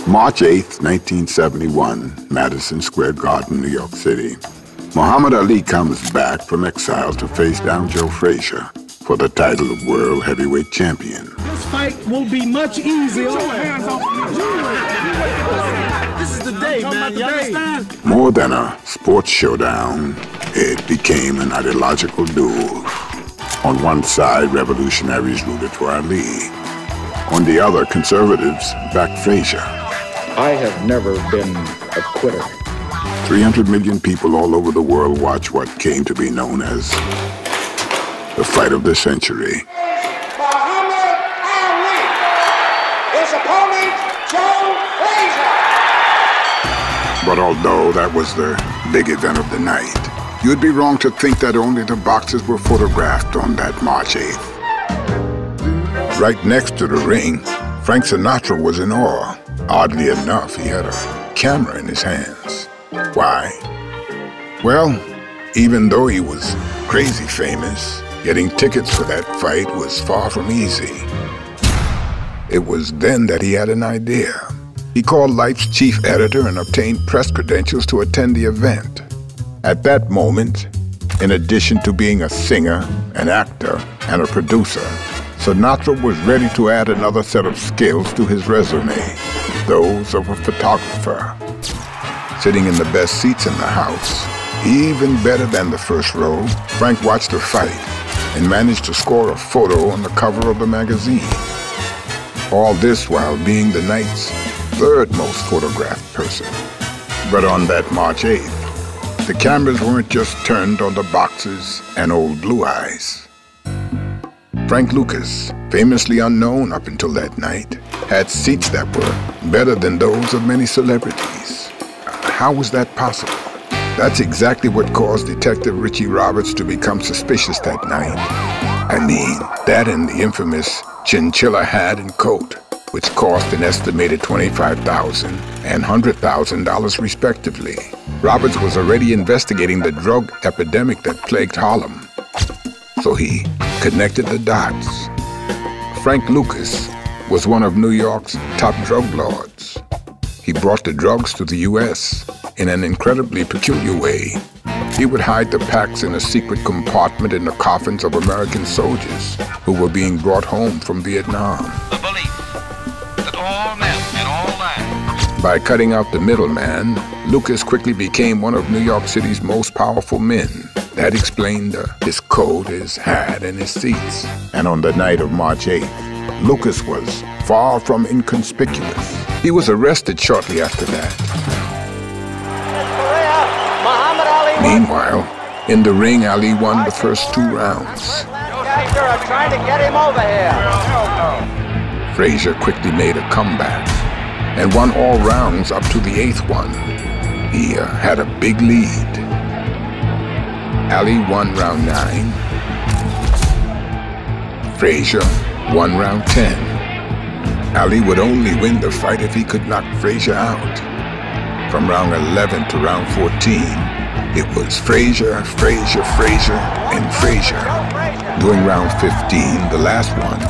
March 8th, 1971, Madison Square Garden, New York City. Muhammad Ali comes back from exile to face down Joe Frazier for the title of World Heavyweight Champion. This fight will be much easier. This is the day, man. You understand? More than a sports showdown, it became an ideological duel. On one side, revolutionaries rooted for Ali. On the other, conservatives backed Frazier. I have never been a quitter. 300 million people all over the world watch what came to be known as the fight of the century. Muhammad Ali, his opponent, Joe Frazier. But although that was the big event of the night, you'd be wrong to think that only the boxers were photographed on that March 8th. Right next to the ring, Frank Sinatra was in awe. Oddly enough, he had a camera in his hands. Why? Well, even though he was crazy famous, getting tickets for that fight was far from easy. It was then that he had an idea. He called Life's chief editor and obtained press credentials to attend the event. At that moment, in addition to being a singer, an actor, and a producer, Sinatra was ready to add another set of skills to his resume, those of a photographer. Sitting in the best seats in the house, even better than the first row, Frank watched the fight and managed to score a photo on the cover of the magazine. All this while being the night's third most photographed person. But on that March 8th, the cameras weren't just turned on the boxers and old Blue Eyes. Frank Lucas, famously unknown up until that night, had seats that were better than those of many celebrities. How was that possible? That's exactly what caused Detective Richie Roberts to become suspicious that night. I mean, that and the infamous chinchilla hat and coat, which cost an estimated $25,000 and $100,000 respectively. Roberts was already investigating the drug epidemic that plagued Harlem. So he connected the dots. Frank Lucas was one of New York's top drug lords. He brought the drugs to the U.S. in an incredibly peculiar way. He would hide the packs in a secret compartment in the coffins of American soldiers who were being brought home from Vietnam. The belief that all men in all lands. By cutting out the middleman, Lucas quickly became one of New York City's most powerful men. That explained his coat, his hat, and his seats. And on the night of March 8th, Lucas was far from inconspicuous. He was arrested shortly after that. Meanwhile, in the ring, Ali won the first 2 rounds. Trying to get him over here. Frazier quickly made a comeback and won all rounds up to the 8th one. He had a big lead. Ali won round 9. Frazier won round 10. Ali would only win the fight if he could knock Frazier out. From round 11 to round 14, it was Frazier, Frazier, Frazier, and Frazier. During round 15, the last one,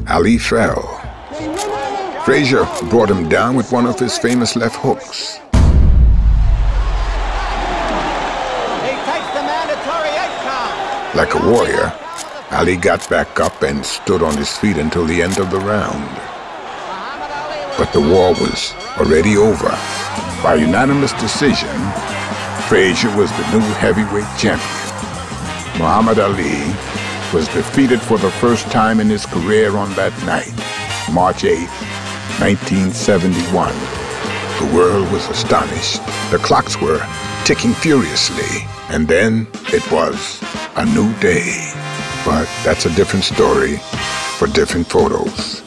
Ali fell. Frazier brought him down with one of his famous left hooks. Like a warrior, Ali got back up and stood on his feet until the end of the round. But the war was already over. By unanimous decision, Frazier was the new heavyweight champion. Muhammad Ali was defeated for the first time in his career on that night, March 8th, 1971. The world was astonished. The clocks were ticking furiously, and then it was a new day. But that's a different story for different photos.